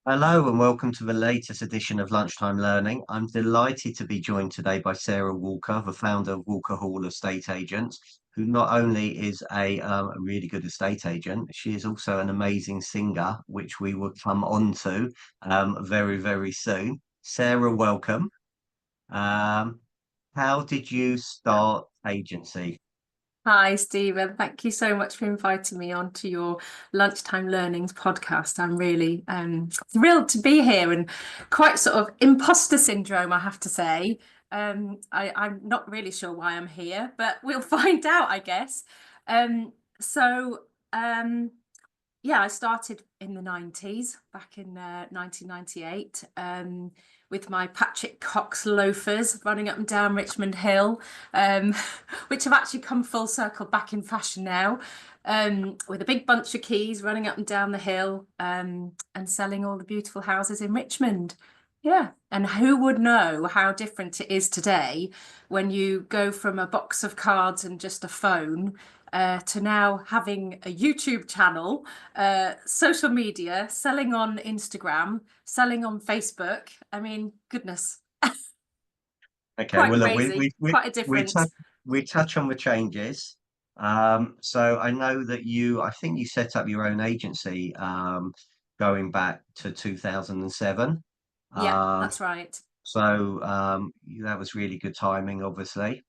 Hello and welcome to the latest edition of Lunchtime Learning. I'm delighted to be joined today by Sarah Walker, the founder of Walker Hall Estate Agents, who not only is a really good estate agent, she is also an amazing singer, which we will come on to very, very soon. Sarah, welcome. Um, how did you start agency? Hi, Stephen. Thank you so much for inviting me on to your Lunchtime Learnings podcast. I'm really thrilled to be here and quite sort of imposter syndrome, I have to say. I'm not really sure why I'm here, but we'll find out, I guess. Um, so, um, yeah, I started in the 90s, back in 1998, with my Patrick Cox loafers running up and down Richmond Hill, um, which have actually come full circle back in fashion now, with a big bunch of keys running up and down the hill, and selling all the beautiful houses in Richmond. Yeah, and who would know how different it is today when you go from a box of cards and just a phone to now having a YouTube channel, social media, selling on Instagram, selling on Facebook. I mean, goodness, Okay, quite well, look, crazy, quite a we touch difference. we touch on the changes. So I know that I think you set up your own agency going back to 2007. Yeah, Um, that's right. that was really good timing, obviously.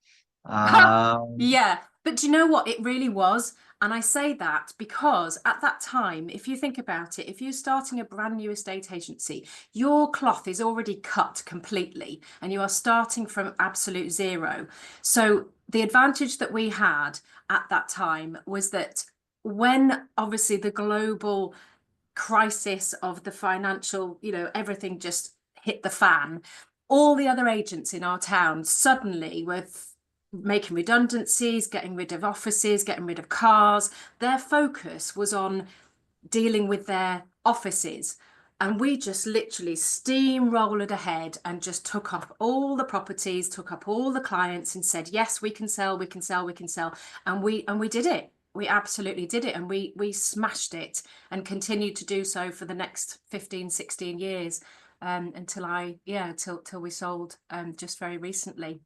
Um, Yeah, but do you know what? It really was. And I say that because at that time, if you think about it, if you're starting a brand new estate agency, your cloth is already cut completely and you are starting from absolute zero. So the advantage that we had at that time was that when obviously the global crisis of the financial, everything just hit the fan, all the other agents in our town suddenly were making redundancies, getting rid of offices, getting rid of cars. Their focus was on dealing with their offices. And we just literally steamrolled ahead and just took up all the properties, took up all the clients and said, yes, we can sell, we can sell, we can sell. And we did it. We absolutely did it. And we smashed it and continued to do so for the next 15, 16 years. Till we sold just very recently.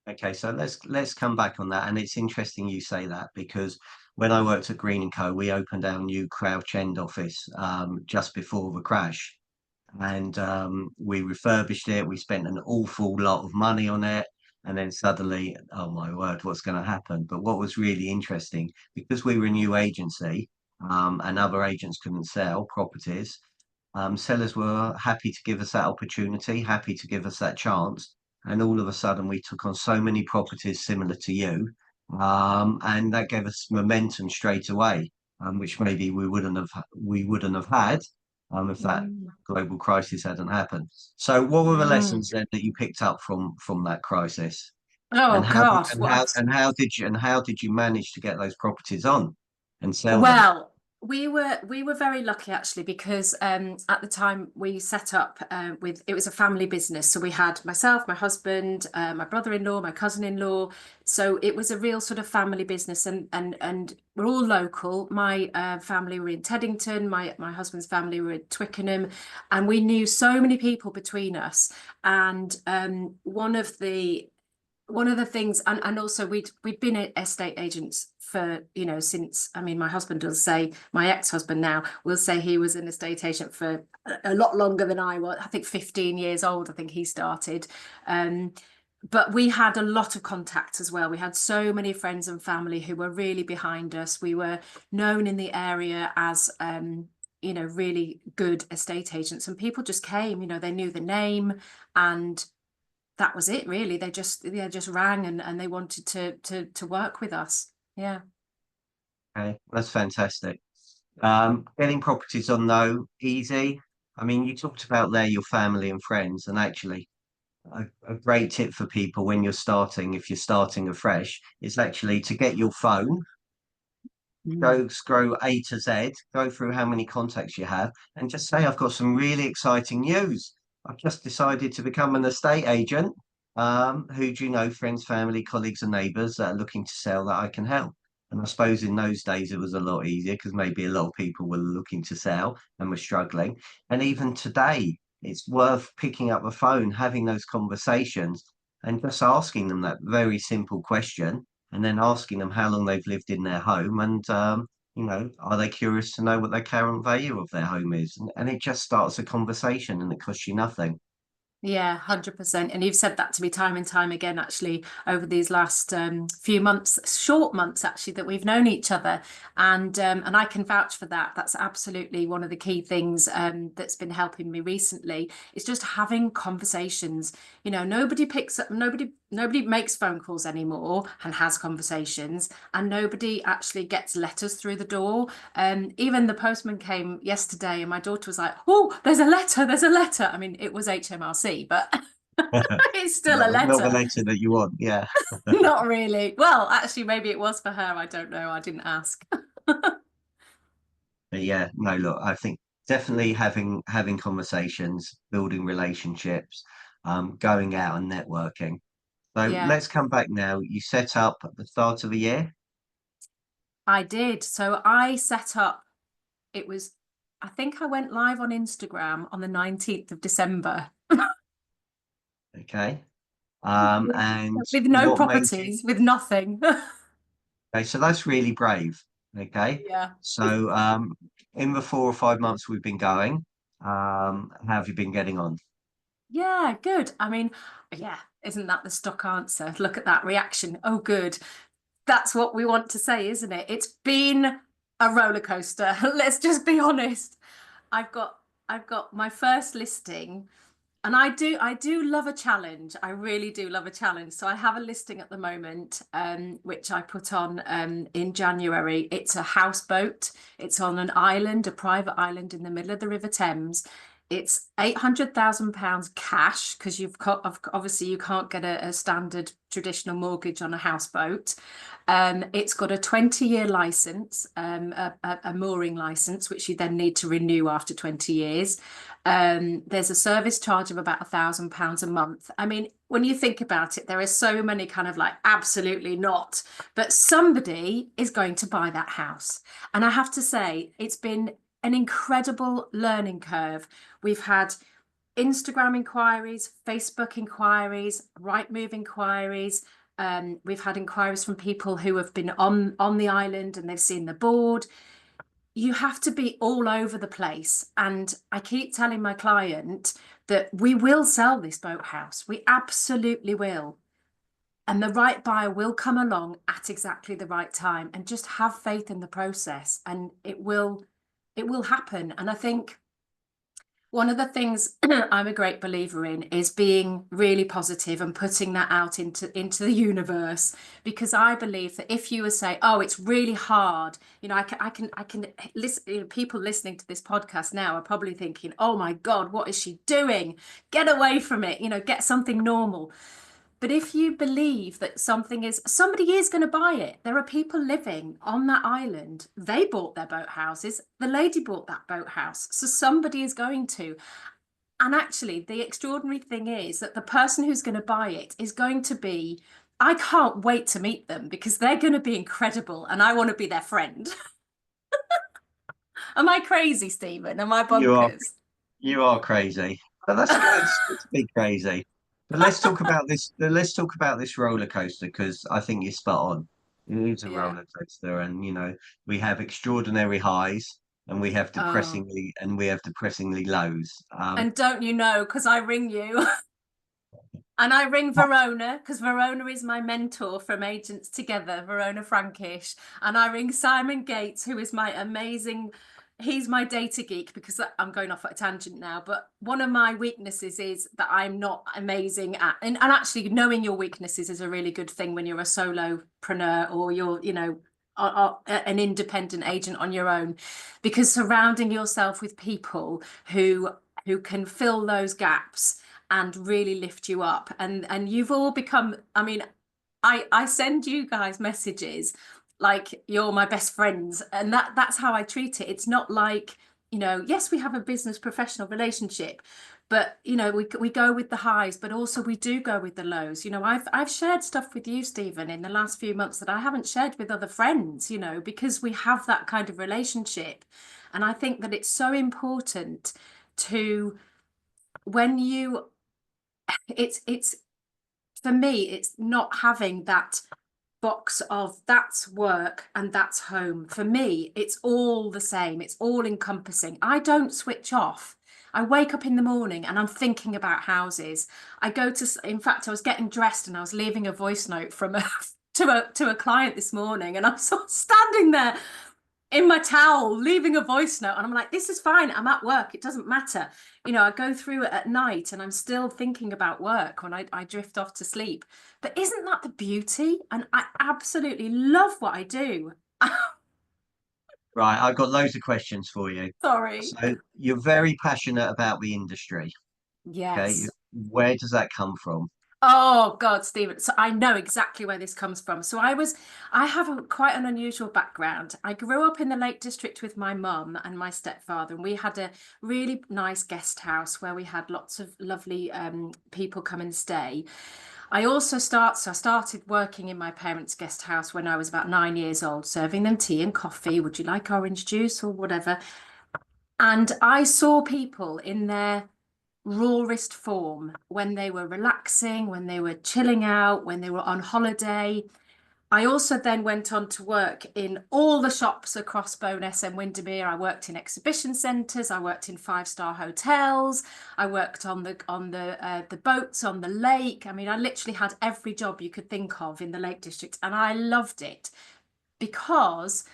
okay, so let's come back on that. And it's interesting you say that because when I worked at Green and Co, we opened our new Crouch End office just before the crash. And we refurbished it. We spent an awful lot of money on it, and then suddenly, oh my word, what's going to happen? But what was really interesting, because we were a new agency, and other agents couldn't sell properties, sellers were happy to give us that opportunity, happy to give us that chance, and all of a sudden we took on so many properties similar to you, and that gave us momentum straight away, which maybe we wouldn't have had if that Mm. global crisis hadn't happened. So, what were the Mm. lessons then that you picked up from that crisis, Oh and how did gosh, what? and how did you manage to get those properties on and sell them? Well, we were very lucky actually because at the time we set up with it was a family business. So we had myself, my husband, my brother-in-law, my cousin-in-law. So it was a real sort of family business, and we're all local. My family were in Teddington, my husband's family were in Twickenham, and we knew so many people between us. And one of the things, and also we'd been estate agents for, since, I mean, my husband will say, my ex-husband now will say he was an estate agent for a lot longer than I was. I think 15 years old, I think he started. Um, but we had a lot of contacts as well. We had so many friends and family who were really behind us. We were known in the area as really good estate agents, and people just came, they knew the name, and that was it really. They just rang and they wanted to work with us. Yeah. Okay, that's fantastic. Getting properties on though, easy. I mean, you talked about there your family and friends, and actually, a great tip for people when you're starting, if you're starting afresh, is actually to get your phone, Mm. go scroll A to Z, go through how many contacts you have, and just say, I've got some really exciting news. I've just decided to become an estate agent. Who do you know, friends, family, colleagues, and neighbours that are looking to sell that I can help? And I suppose in those days it was a lot easier because maybe a lot of people were looking to sell and were struggling. And even today, it's worth picking up the phone, having those conversations, and just asking them that very simple question, and then asking them how long they've lived in their home, and are they curious to know what their current value of their home is? And it just starts a conversation, and it costs you nothing. Yeah, 100%. And you've said that to me time and time again, actually, over these last few months, short months, actually, that we've known each other. And I can vouch for that. That's absolutely one of the key things that's been helping me recently. Is just having conversations. You know, nobody picks up, nobody makes phone calls anymore and has conversations, and nobody actually gets letters through the door. Even the postman came yesterday, and my daughter was like, "Oh, there's a letter, there's a letter." I mean, it was HMRC, but it's still a Not the letter. letter that you want, yeah. Not really. Well, actually, maybe it was for her. I don't know. I didn't ask. But yeah, no, look, I think definitely having conversations, building relationships, going out and networking. So Yeah, let's come back now. You set up at the start of the year, I did. So I set up, it was, I think I went live on Instagram on the 19th of December okay? And with no what made you? properties, with nothing. Okay, so that's really brave. Okay, Yeah. so in the 4 or 5 months we've been going, how have you been getting on? Yeah, good. I mean, yeah, isn't that the stock answer? Look at that reaction. Oh, good. That's what we want to say, isn't it? It's been a roller coaster. Let's just be honest. I've got I've got my first listing, and I do love a challenge. I really do love a challenge. So I have a listing at the moment, which I put on in January. It's a houseboat. It's on an island, a private island in the middle of the River Thames. It's £800,000 cash because you've got obviously you can't get a standard traditional mortgage on a houseboat. It's got a 20-year license, a mooring license, which you then need to renew after 20 years. There's a service charge of about £1,000 a month. I mean, when you think about it, there are so many kind of like absolutely not, but somebody is going to buy that house. And I have to say, it's been an incredible learning curve. We've had Instagram inquiries, Facebook inquiries, Rightmove inquiries. We've had inquiries from people who have been on the island and they've seen the board. You have to be all over the place. And I keep telling my client that we will sell this boathouse. We absolutely will. And the right buyer will come along at exactly the right time, and just have faith in the process, and it will happen. And I think one of the things I'm a great believer in is being really positive and putting that out into the universe, because I believe that if you were say, "Oh, it's really hard," I can listen. People listening to this podcast now are probably thinking, "Oh my God, what is she doing? Get away from it! Get something normal." But if you believe that somebody is going to buy it, there are people living on that island. They bought their boathouses. The lady bought that boathouse. So somebody is going to. And actually, the extraordinary thing is that the person who's going to buy it is going to be, I can't wait to meet them because they're going to be incredible and I want to be their friend. Am I crazy, Stephen? Am I You are bonkers? you are crazy, but that's good. It's good to be crazy. But let's talk about this. Let's talk about this roller coaster because I think you're spot on. It is a Yeah. roller coaster, and we have extraordinary highs, and Oh, we have depressingly lows. and don't you know, because I ring you. And I ring Verona because Verona is my mentor from Agents Together, Verona Frankish. And I ring Simon Gates, who is my amazing, he's my data geek, because I'm going off at a tangent now. But one of my weaknesses is that I'm not amazing at, and actually knowing your weaknesses is a really good thing when you're a solopreneur or you're, an independent agent on your own, because surrounding yourself with people who can fill those gaps and really lift you up. And you've all become, I mean, I send you guys messages like you're my best friends, and that's how I treat it. It's not like, yes, we have a business professional relationship, But we go with the highs, but also we do go with the lows. I've shared stuff with you, Stephen, in the last few months that I haven't shared with other friends, because we have that kind of relationship. And I think that it's so important to when you it's for me, it's not having that box of that's work and that's home. For me, it's all the same. It's all encompassing. I don't switch off. I wake up in the morning and I'm thinking about houses. In fact, I was getting dressed and I was leaving a voice note from a to a client this morning, and I'm sort of standing there in my towel, leaving a voice note. And I'm like, this is fine. I'm at work. It doesn't matter. I go through it at night and I'm still thinking about work when I drift off to sleep. But isn't that the beauty? And I absolutely love what I do. Right, I've got loads of questions for you. Sorry. So you're very passionate about the industry. Okay, Yes. where does that come from? Oh God, Stephen. So I know exactly where this comes from. I have quite an unusual background. I grew up in the Lake District with my mum and my stepfather, and we had a really nice guest house where we had lots of lovely people come and stay. I started working in my parents' guest house when I was about 9 years old, serving them tea and coffee. Would you like orange juice or whatever? And I saw people in their rawest form when they were relaxing, when they were chilling out, when they were on holiday. I also then went on to work in all the shops across Bowness and Windermere. I worked in exhibition centres. I worked in five-star hotels. I worked on the boats on the lake. I mean, I literally had every job you could think of in the Lake District, and I loved it because,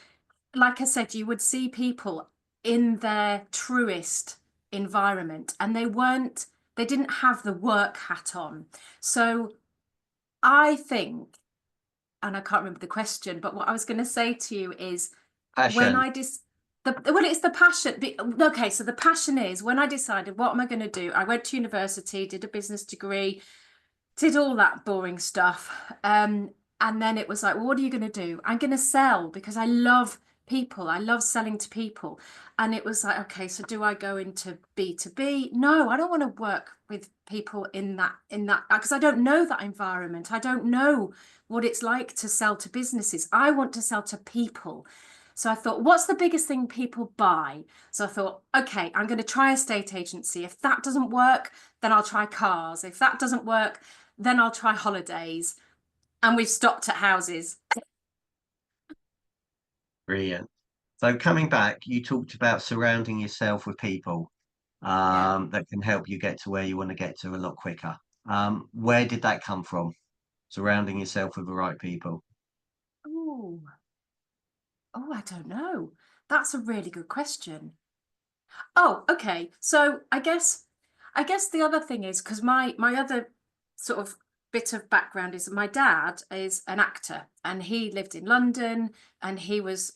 like I said, you would see people in their truest environment, and they didn't have the work hat on. So I think, and I can't remember the question, but what I was going to say to you is when Passion. I dis well, it's the passion. Okay, so the passion is when I decided what am I going to do? I went to university, did a business degree, did all that boring stuff. And then it was like, well, what are you going to do? I'm going to sell because I love people. I love selling to people. And it was like, okay, so do I go into B2B? No, I don't want to work with people in that, because I don't know that environment. I don't know what it's like to sell to businesses. I want to sell to people. So I thought, what's the biggest thing people buy? So I thought, okay, I'm going to try a estate agency. If that doesn't work, then I'll try cars. If that doesn't work, then I'll try holidays. And we've stopped at houses. Brilliant. So coming back, you talked about surrounding yourself with people Yeah. that can help you get to where you want to get to a lot quicker. Where did that come from? Surrounding yourself with the right people. Oh, I don't know. That's a really good question. Oh, okay. So I guess the other thing is because my other sort of bit of background is my dad is an actor and he lived in London and he was,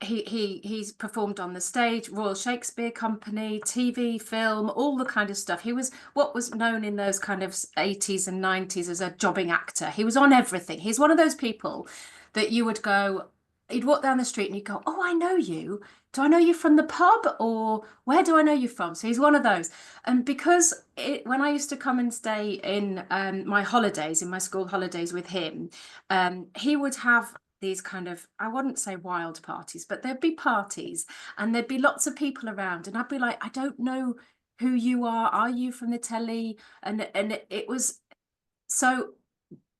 he's performed on the stage, Royal Shakespeare Company, TV, film, all the kind of stuff. He was what was known in those kind of 80s and 90s as a jobbing actor. He was on everything. He's one of those people that you would go, you'd walk down the street and you'd go, oh, I know you. Do I know you from the pub or where do I know you from? So he's one of those. And because when I used to come and stay in my holidays, in my school holidays with him, he would have these kind of, I wouldn't say wild parties, but there'd be parties and there'd be lots of people around. And I'd be like, I don't know who you are. Are you from the telly? And it was so,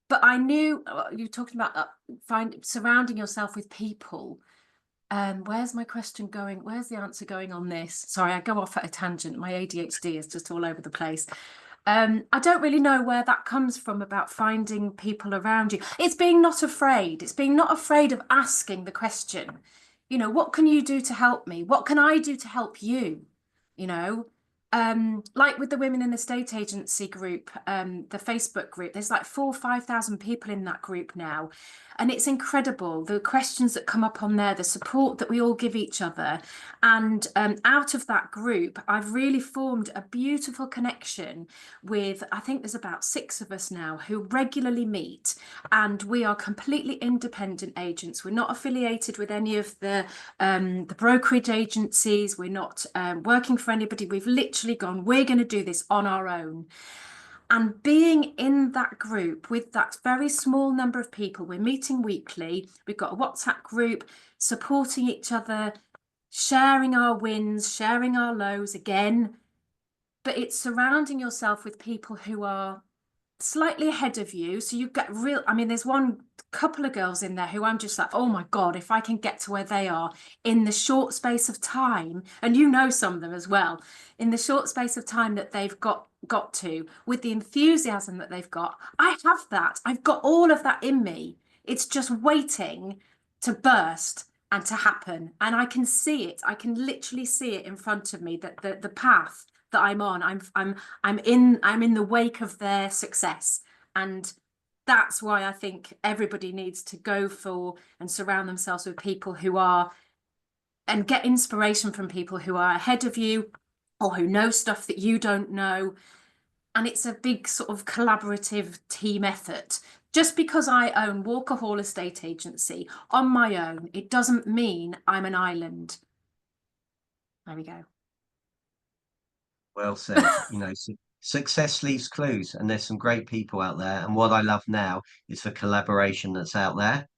but I knew you're talking about surrounding yourself with people. Where's my question going? Where's the answer going on this? Sorry, I go off at a tangent. My ADHD is just all over the place. I don't really know where that comes from about finding people around you. It's being not afraid. It's being not afraid of asking the question, what can you do to help me? What can I do to help you? You know, like with the Women in Estate Agency group, the Facebook group, there's like 4 or 5,000 people in that group now. And it's incredible, the questions that come up on there, the support that we all give each other. And out of that group, I've really formed a beautiful connection with, I think there's about 6 of us now who regularly meet, and we are completely independent agents. We're not affiliated with any of the brokerage agencies. We're not working for anybody. We've literally gone, we're going to do this on our own. And being in that group with that very small number of people, we're meeting weekly. We've got a WhatsApp group, supporting each other, sharing our wins, sharing our lows again. But it's surrounding yourself with people who are slightly ahead of you. So you get real, I mean, there's one couple of girls in there who I'm just like, oh my God, if I can get to where they are in the short space of time, and you know some of them as well, in the short space of time that they've got to, with the enthusiasm that they've got, I have that. I've got all of that in me. It's just waiting to burst and to happen. And I can see it. I can literally see it in front of me, that the path that I'm on. I'm in the wake of their success. And that's why I think everybody needs to go for and surround themselves with people who are, and get inspiration from people who are ahead of you or who know stuff that you don't know. And it's a big sort of collaborative team effort. Just because I own Walker Hall Estate Agency on my own, it doesn't mean I'm an island. There we go. Well said. Success leaves clues, and there's some great people out there. And what I love now is the collaboration that's out there.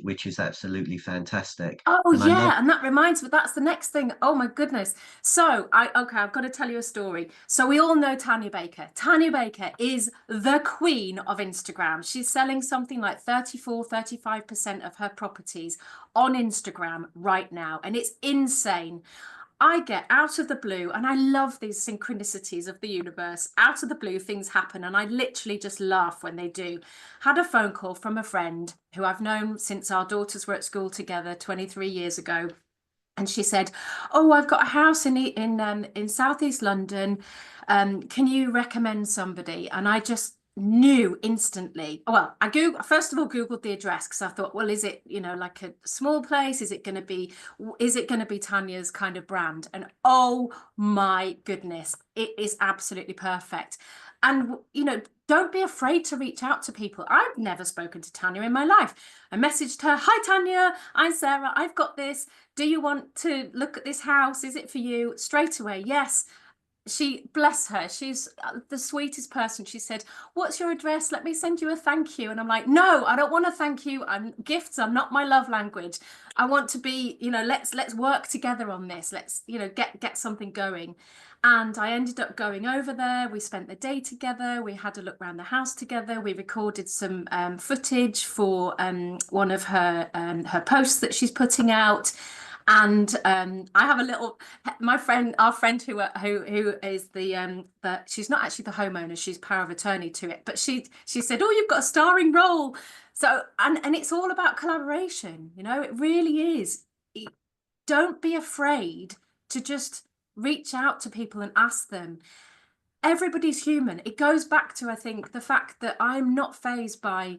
Which is absolutely fantastic. Oh And I love yeah, and that reminds me, that's the next thing. Oh my goodness. So I've got to tell you a story. So we all know Tanya Baker. Tanya Baker is the queen of Instagram. She's selling something like 35% of her properties on Instagram right now, and it's insane. I get out of the blue, and I love these synchronicities of the universe. Out of the blue, things happen, and I literally just laugh when they do. Had a phone call from a friend who I've known since our daughters were at school together 23 years ago. And she said, "Oh, I've got a house in Southeast London. Can you recommend somebody?" And I just knew instantly. Well, I first of all Googled the address, because I thought, well, is it, like a small place? Is it going to be Tanya's kind of brand? And oh my goodness, it is absolutely perfect. And don't be afraid to reach out to people. I've never spoken to Tanya in my life. I messaged her, "Hi Tanya, I'm Sarah. I've got this. Do you want to look at this house? Is it for you?" Straight away, yes. She, bless her, she's the sweetest person. She said, "What's your address? Let me send you a thank you." And I'm like, "No, I don't want a thank you. Gifts are not my love language. I want to be, let's work together on this. Let's, get something going." And I ended up going over there. We spent the day together. We had a look around the house together. We recorded some footage for one of her posts that she's putting out. And I have a little, our friend who is she's not actually the homeowner, she's power of attorney to it, but she said, "Oh, you've got a starring role." So, and it's all about collaboration, it really is. Don't be afraid to just reach out to people and ask them. Everybody's human. It goes back to, I think, the fact that I'm not fazed by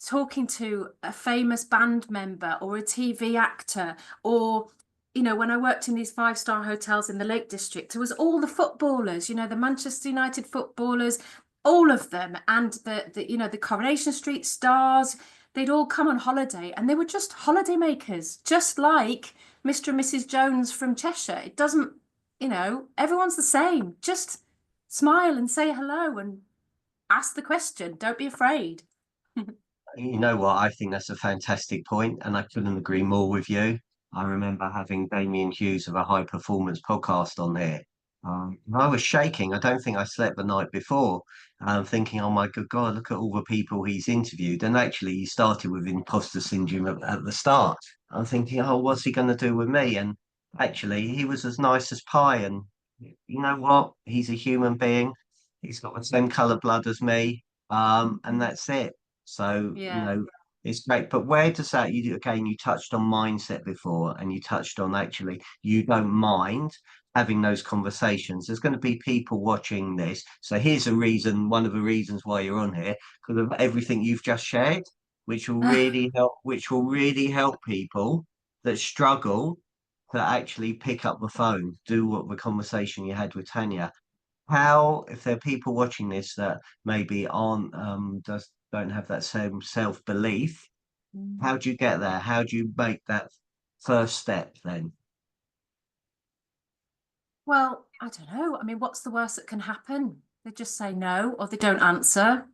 talking to a famous band member or a TV actor, or when I worked in these 5-star hotels in the Lake District, it was all the footballers, the Manchester United footballers, all of them, and the Coronation Street stars. They'd all come on holiday, and they were just holiday makers, just like Mr. and Mrs. Jones from Cheshire. It doesn't, everyone's the same. Just smile and say hello and ask the question. Don't be afraid. You know what? I think that's a fantastic point, and I couldn't agree more with you. I remember having Damien Hughes of a high performance podcast on here. I was shaking. I don't think I slept the night before, thinking, "Oh my good God, look at all the people he's interviewed." And actually, he started with imposter syndrome at the start. I'm thinking, "Oh, what's he going to do with me?" And actually, he was as nice as pie. And you know what? He's a human being. He's got the same colour blood as me, and that's it. So, Yeah. it's great. But where does that, you touched on mindset before, and you touched on actually, you don't mind. having those conversations. There's going to be people watching this. So here's a reason, one of the reasons why you're on here, because of everything you've just shared, which will really help people that struggle to actually pick up the phone, do what the conversation you had with Tanya. How, if there are people watching this that maybe aren't don't have that same self-belief, how do you get there? How do you make that first step then? Well, I don't know. I mean, what's the worst that can happen? They just say no or they don't answer.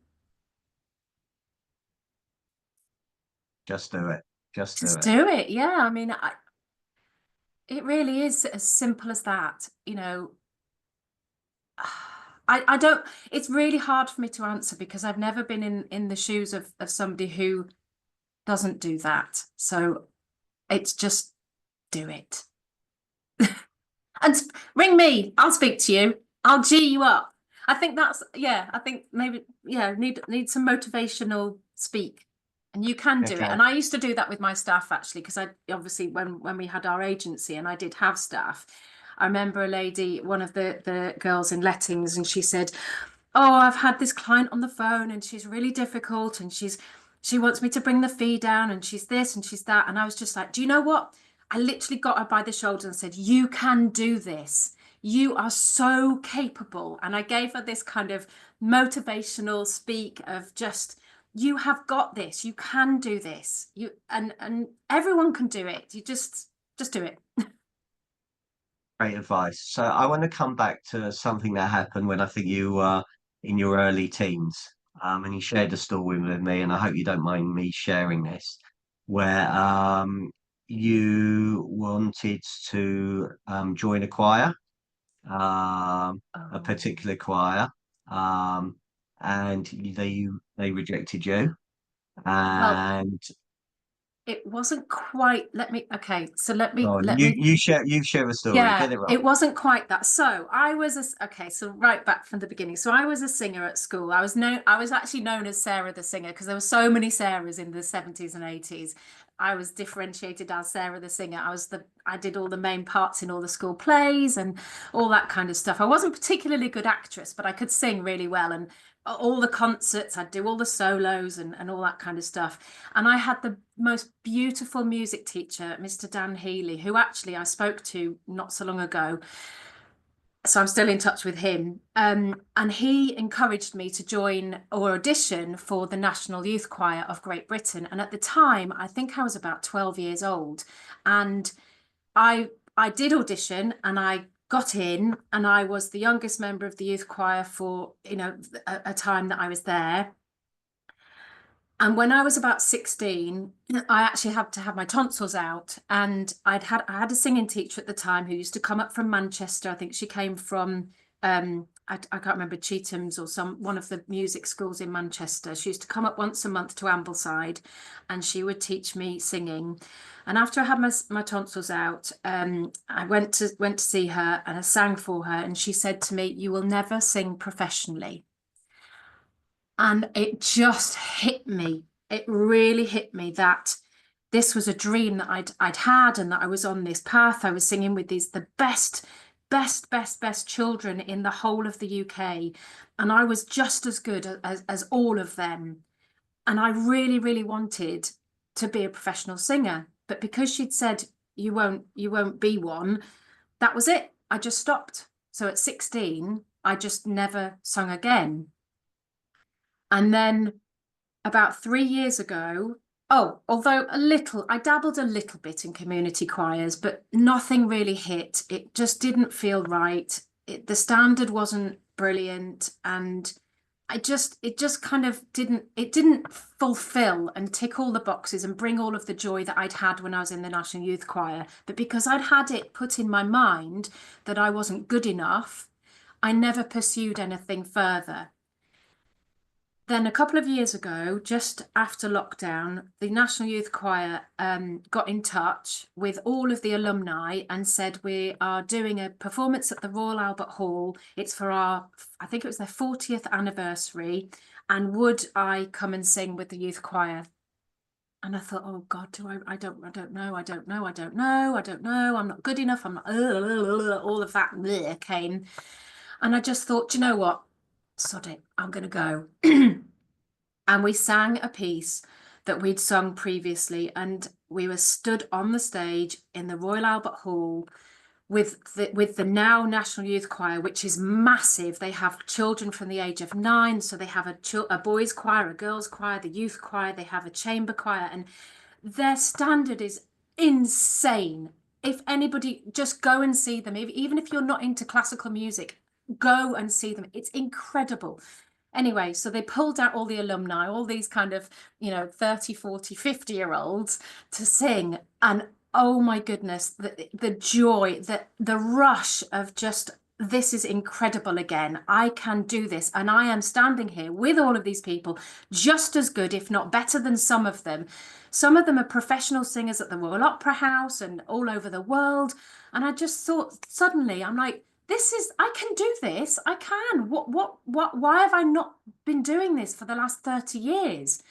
Just do it. Just do Just it. do it. Yeah. I mean, it really is as simple as that. I don't, it's really hard for me to answer because I've never been in the shoes of somebody who doesn't do that. So it's just do it. And ring me. I'll speak to you. I'll G you up. I think that's, yeah, I think maybe, yeah, need some motivational speak. And you can do it. Okay. And I used to do that with my staff actually, because I obviously when we had our agency and I did have staff, I remember a lady, one of the girls in lettings, and she said, "Oh, I've had this client on the phone and she's really difficult and she wants me to bring the fee down and she's this and she's that." And I was just like, "Do you know what?" I literally got her by the shoulder and said, "You can do this. You are so capable." And I gave her this kind of motivational speak of just, you have got this. You can do this. And everyone can do it. You just do it. Great advice. So I want to come back to something that happened when I think you were in your early teens. And you shared a story with me, and I hope you don't mind me sharing this, where you wanted to join a choir, a Oh. particular choir, um, and they rejected you. Well, And it wasn't quite, okay, so let go me on, let me you share a story. Yeah, Get it right. it wasn't quite that. So I was okay, so right back from the beginning. So I was a singer at school. I was actually known as Sarah the singer because there were so many Sarahs in the 70s and 80s. I was differentiated as Sarah the singer. I did all the main parts in all the school plays and all that kind of stuff. I wasn't particularly good actress, but I could sing really well, and all the concerts, I'd do all the solos and all that kind of stuff. And I had the most beautiful music teacher, Mr. Dan Healy, who actually I spoke to not so long ago. So I'm still in touch with him. And he encouraged me to join or audition for the National Youth Choir of Great Britain. And at the time, I think I was about 12 years old. And I did audition and I got in, and I was the youngest member of the youth choir for, a time that I was there. And when I was about 16, I actually had to have my tonsils out. And I had a singing teacher at the time who used to come up from Manchester. I think she came from I can't remember, Chetham's or one of the music schools in Manchester. She used to come up once a month to Ambleside and she would teach me singing. And after I had my tonsils out, I went to see her and I sang for her. And she said to me, "You will never sing professionally." And it just hit me. It really hit me that this was a dream that I'd had and that I was on this path. I was singing with the best children in the whole of the UK. And I was just as good as all of them. And I really, really wanted to be a professional singer. But because she'd said, you won't be one, that was it. I just stopped. So at 16, I just never sung again. And then about 3 years ago, oh, although I dabbled a little bit in community choirs, but nothing really hit. It just didn't feel right. The standard wasn't brilliant. And it just kind of it didn't fulfill and tick all the boxes and bring all of the joy that I'd had when I was in the National Youth Choir. But because I'd had it put in my mind that I wasn't good enough, I never pursued anything further. Then a couple of years ago, just after lockdown, the National Youth Choir got in touch with all of the alumni and said, "We are doing a performance at the Royal Albert Hall. It's for I think it was their 40th anniversary. And would I come and sing with the youth choir?" And I thought, oh God, I don't know, I don't know, I don't know, I don't know, I'm not good enough, I'm not, all of that came. And I just thought, do you know what? Sod it, I'm going to go. And we sang a piece that we'd sung previously, and we were stood on the stage in the Royal Albert Hall with the now National Youth Choir, which is massive. They have children from the age of 9, so they have a boys' choir, a girls' choir, the youth choir, they have a chamber choir, and their standard is insane. If anybody, just go and see them. Even if you're not into classical music, go and see them. It's incredible. Anyway, so they pulled out all the alumni, all these kind of, 30, 40, 50-year-olds to sing. And oh my goodness, the joy, the rush of just, this is incredible again. I can do this. And I am standing here with all of these people, just as good, if not better than some of them. Some of them are professional singers at the Royal Opera House and all over the world. And I just thought, suddenly, I'm like, I can do this. I can. Why have I not been doing this for the last 30 years?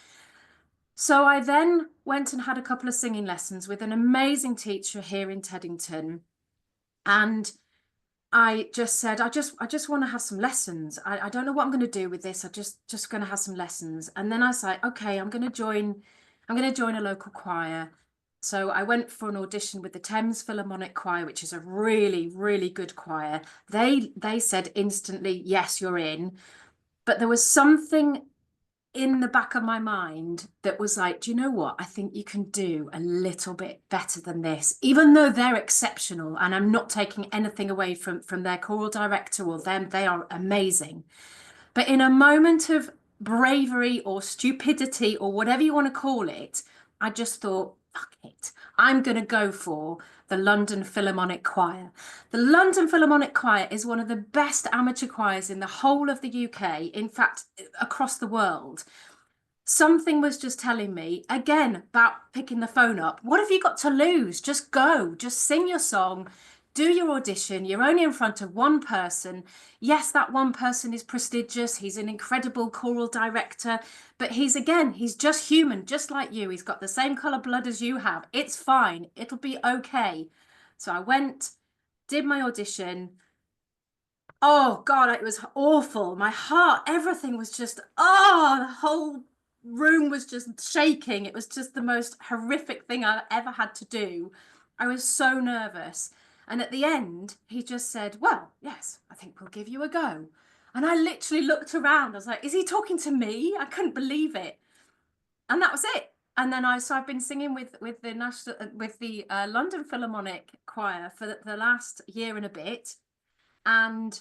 So I then went and had a couple of singing lessons with an amazing teacher here in Teddington. And I just said, I just want to have some lessons. I don't know what I'm going to do with this. I just going to have some lessons. And then I said, okay, I'm going to join a local choir. So I went for an audition with the Thames Philharmonic Choir, which is a really, really good choir. They said instantly, yes, you're in. But there was something in the back of my mind that was like, do you know what? I think you can do a little bit better than this, even though they're exceptional. And I'm not taking anything away from their choral director or them. They are amazing. But in a moment of bravery or stupidity or whatever you want to call it, I just thought, fuck it. I'm going to go for the London Philharmonic Choir. The London Philharmonic Choir is one of the best amateur choirs in the whole of the UK, in fact, across the world. Something was just telling me again about picking the phone up. What have you got to lose? Just go, just sing your song, do your audition. You're only in front of one person. Yes, that one person is prestigious. He's an incredible choral director, but he's just human, just like you. He's got the same color blood as you have. It's fine. It'll be okay. So I went, did my audition. Oh God, it was awful. My heart, everything was just, the whole room was just shaking. It was just the most horrific thing I've ever had to do. I was so nervous. And at the end, he just said, well, yes, I think we'll give you a go. And I literally looked around. I was like, is he talking to me? I couldn't believe it. And that was it. And then I've been singing with the national with the London Philharmonic Choir for the last year and a bit. And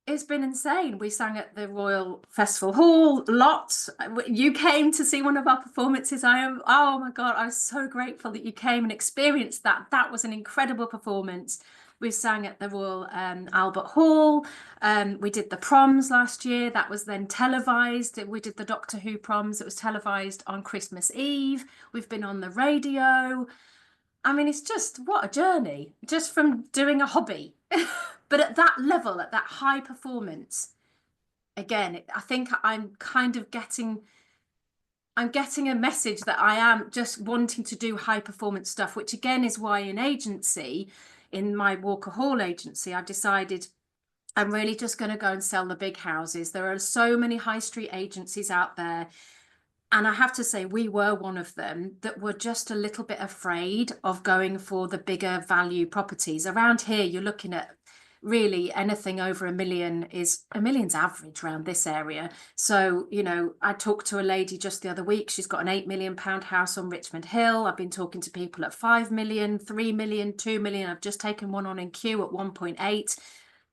it's been insane. We sang at the Royal Festival Hall lots. You came to see one of our performances. Oh my God, I was so grateful that you came and experienced that. That was an incredible performance. We sang at the Royal Albert Hall. We did the proms last year. That was then televised. We did the Doctor Who proms. It was televised on Christmas Eve. We've been on the radio. I mean, it's just what a journey, just from doing a hobby. But at that level, at that high performance, again, I think I'm getting a message that I am just wanting to do high performance stuff, which again is why in my Walker Hall agency, I've decided I'm really just going to go and sell the big houses. There are so many high street agencies out there. And I have to say, we were one of them that were just a little bit afraid of going for the bigger value properties. Around here, you're looking at really anything over a million's average around this area. So, I talked to a lady just the other week. She's got an £8 million house on Richmond Hill. I've been talking to people at 5 million, 3 million, 2 million. I've just taken one on in Kew at 1.8.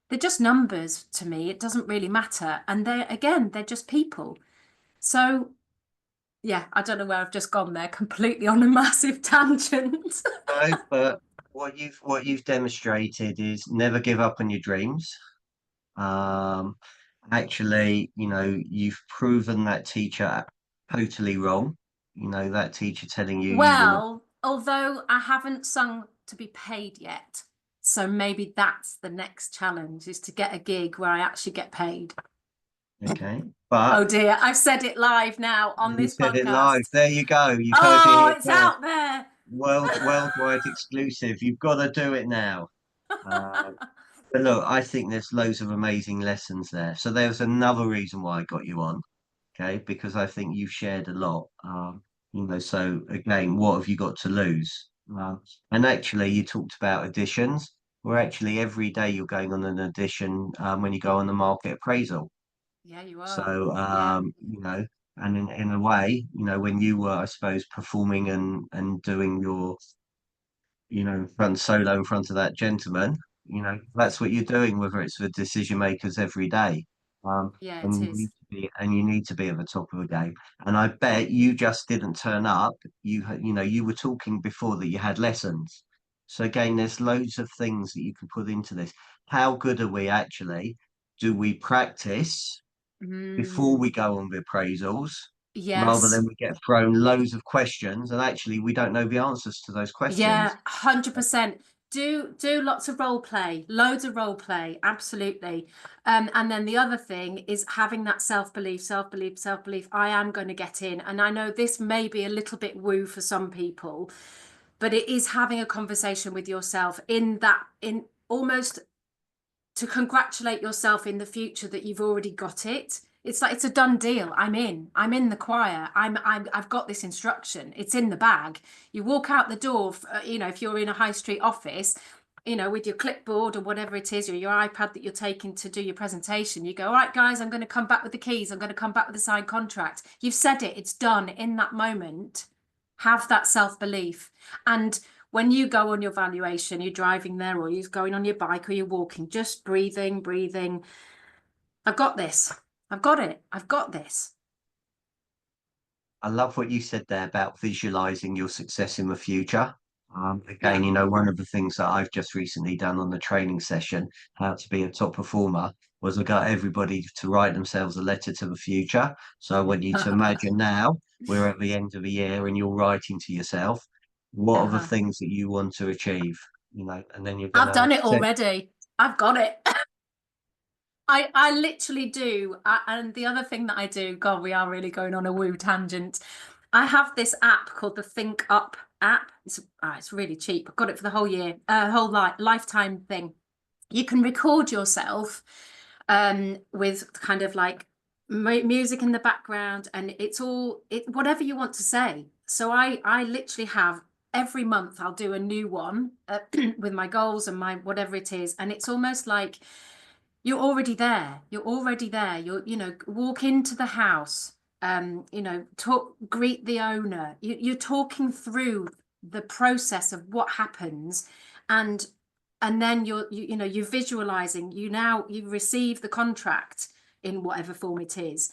They're just numbers to me. It doesn't really matter. And they're just people. So yeah, I don't know where I've just gone there, completely on a massive tangent. No, but what you've demonstrated is never give up on your dreams. Um, Actually, you've proven that teacher totally wrong. That teacher telling you were not. Well, although I haven't sung to be paid yet, so maybe that's the next challenge is to get a gig where I actually get paid. Okay. Oh But dear, I've said it live now on you this said it live. podcast. There you go. You've heard it Oh, here it's first. out there. Worldwide exclusive. You've got to do it now. Uh, but look, I think there's loads of amazing lessons there. So there's another reason why I got you on. Okay, because I think you've shared a lot. So again, what have you got to lose? And actually, you talked about additions. Where actually every day you're going on an addition when you go on the market appraisal. Yeah, you are. So Yeah. and in a way, when you were, I suppose, performing and doing your front solo in front of that gentleman, that's what you're doing, whether it's for decision makers every day. Yeah, And it you is. need to be, and you need to be at the top of the game. And I bet you just didn't turn up. You were talking before that you had lessons. So again, there's loads of things that you can put into this. How good are we actually? Do we practice before Mm, we go on the appraisals, rather yes. than we get thrown loads of questions and actually we don't know the answers to those Yeah, questions? 100%. Do lots of role play, loads of role play, absolutely. And then the other thing is having that self-belief, self-belief, self-belief. I am going to get in. And I know this may be a little bit woo for some people, but it is having a conversation with yourself in almost to congratulate yourself in the future that you've already got it. It's like it's a done deal. I'm in. I'm in the choir. I've got this instruction. It's in the bag. You walk out the door, if you're in a high street office, with your clipboard or whatever it is, or your iPad that you're taking to do your presentation, you go, all right, guys, I'm going to come back with the keys. I'm going to come back with the signed contract. You've said it. It's done in that moment. Have that self-belief. And when you go on your valuation, you're driving there or you're going on your bike or you're walking, just breathing, breathing. I've got this. I've got it. I've got this. I love what you said there about visualizing your success in the future. Again, Yeah. one of the things that I've just recently done on the training session, how to be a top performer, was I got everybody to write themselves a letter to the future. So I want you to imagine now we're at the end of the year and you're writing to yourself, what are the Uh-huh. things that you want to achieve? And then you're I've gonna done it set. already. I've got it. I literally do. And the other thing that I do, God, we are really going on a woo tangent. I have this app called the Think Up app. It's really cheap. I've got it for the whole year, whole lifetime thing. You can record yourself with kind of like music in the background, and it's all whatever you want to say. So I literally have every month I'll do a new one with my goals and my whatever it is, and it's almost like you're already there. You're already there. Walk into the house, greet the owner. You're talking through the process of what happens, and then you're visualizing. You receive the contract in whatever form it is.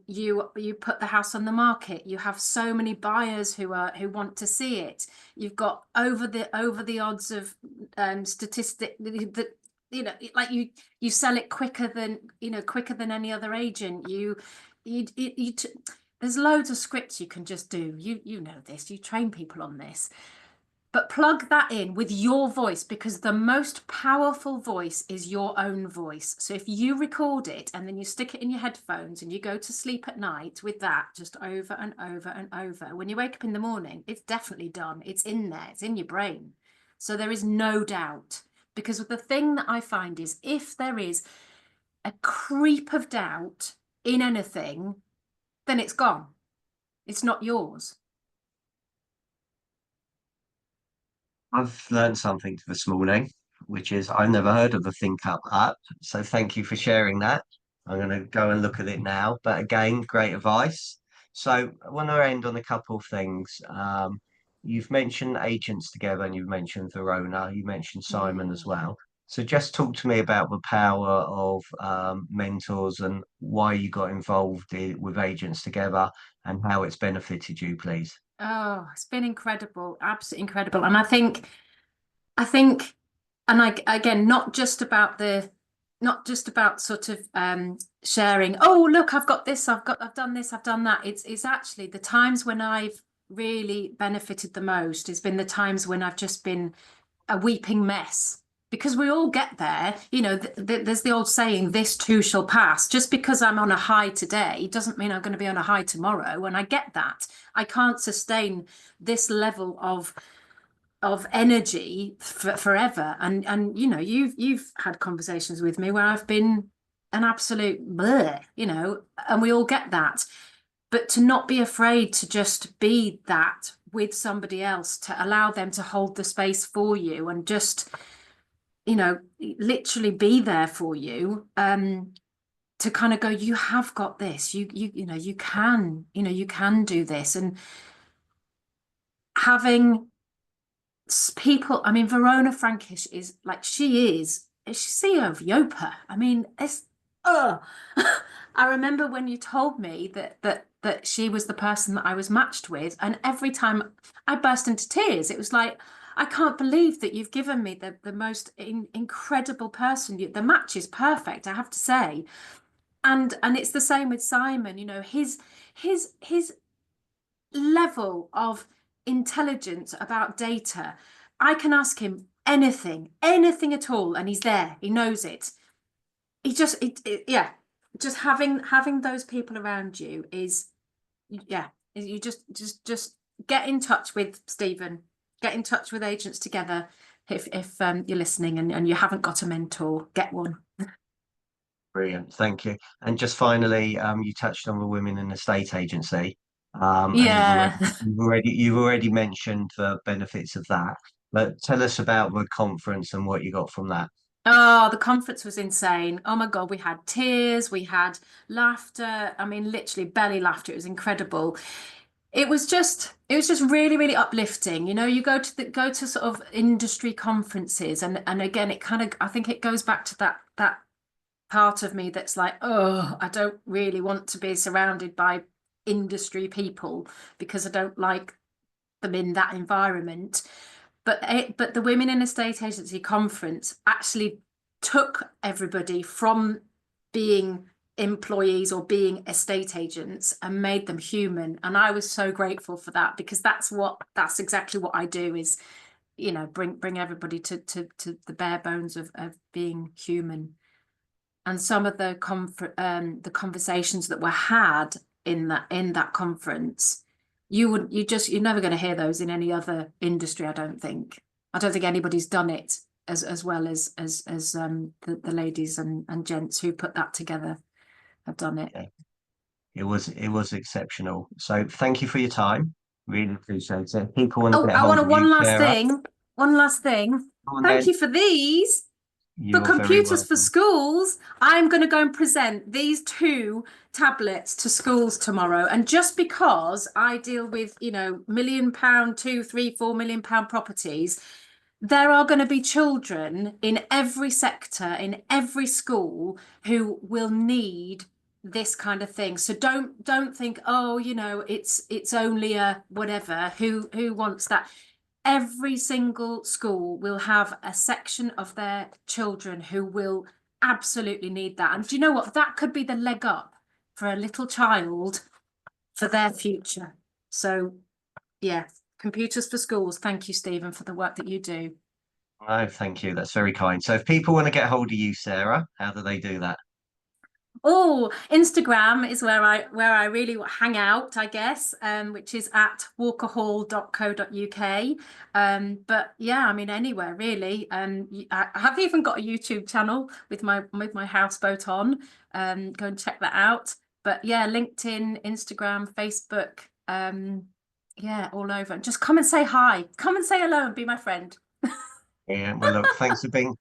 You put the house on the market. You have so many buyers who want to see it. You've got over the odds of statistic that like you sell it quicker than any other agent. There's loads of scripts you can just do. You know this. You train people on this. But plug that in with your voice, because the most powerful voice is your own voice. So if you record it and then you stick it in your headphones and you go to sleep at night with that just over and over and over, when you wake up in the morning, it's definitely done. It's in there. It's in your brain. So there is no doubt. Because the thing that I find is if there is a creep of doubt in anything, then it's gone. It's not yours. I've learned something this morning, which is I've never heard of the Think Up app. So thank you for sharing that. I'm going to go and look at it now. But again, great advice. So I want to end on a couple of things. You've mentioned agents together and you've mentioned Verona, you mentioned Simon as Mm. well. So just talk to me about the power of mentors and why you got involved with agents together and how it's benefited you, please. Oh, it's been incredible, absolutely incredible. And I think, and again, not just about sort of sharing, oh, look, I've got this, I've done this, I've done that. It's actually the times when I've really benefited the most has been the times when I've just been a weeping mess because we all get there. There's the old saying, this too shall pass. Just because I'm on a high today doesn't mean I'm going to be on a high tomorrow. And I get that. I can't sustain this level of energy forever. And you've had conversations with me where I've been an absolute bleh, and we all get that. But to not be afraid to just be that with somebody else, to allow them to hold the space for you and just, literally be there for you, to kind of go, you have got this, you can do this. And having people, I mean, Verona Frankish is like, she's CEO of Yopa. I mean, it's, oh, I remember when you told me that she was the person that I was matched with, and every time I burst into tears. It was like, I can't believe that you've given me the most incredible person. The match is perfect, I have to say. And it's the same with Simon. His level of intelligence about data. I can ask him anything at all, and he's there. He knows it. Yeah, just having those people around you is, yeah, you just get in touch with Stephen, get in touch with Agents Together. If you're listening and you haven't got a mentor, get one. Brilliant, thank you. And just finally, you touched on the Women in the State Agency, and Yeah. you've already mentioned the benefits of that. But tell us about the conference and what you got from that. Oh, the conference was insane. Oh my God, we had tears, we had laughter. I mean, literally belly laughter. It was incredible. It was just really, really uplifting. You go to sort of industry conferences, and again, it kind of, I think it goes back to that part of me that's like, oh, I don't really want to be surrounded by industry people because I don't like them in that environment. But the Women in Estate Agency conference actually took everybody from being employees or being estate agents and made them human. And I was so grateful for that, because that's exactly what I do, is, bring everybody to the bare bones of being human. And some of the conversations that were had in that conference, you're never going to hear those in any other industry. I don't think anybody's done it as well as the ladies and gents who put that together have done it. Yeah, it was exceptional. So thank you for your time. Really appreciate it. People want to Oh, get I hold want of you, one last Sarah. thing. One last thing. Go on Thank then. you for these. For You're very computers for welcome. schools, I'm going to go and present these two tablets to schools tomorrow. And just because I deal with, £1 million, 2, 3, 4 million pound properties, there are going to be children in every sector, in every school, who will need this kind of thing. So don't think, oh, it's only a whatever. Who wants that? Every single school will have a section of their children who will absolutely need that. And do you know what? That could be the leg up for a little child for their future. So, yeah, computers for schools. Thank you, Stephen, for the work that you do. No, thank you. That's very kind. So if people want to get hold of you, Sarah, how do they do that? Oh, Instagram is where I really hang out, I guess, which is at walkerhall.co.uk. But yeah, I mean anywhere really. I have even got a YouTube channel with my houseboat on. Go and check that out. But yeah, LinkedIn, Instagram, Facebook, yeah, all over. Just come and say hi. Come and say hello and be my friend. Yeah, well, look, thanks for being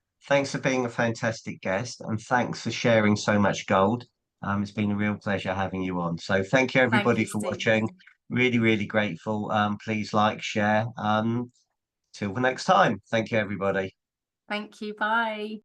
a fantastic guest, and thanks for sharing so much gold. It's been a real pleasure having you on. So thank you Thank everybody you, for watching. Stephen. Really, really grateful. Please like, share. Till the next time. Thank you, everybody. Thank you. Bye.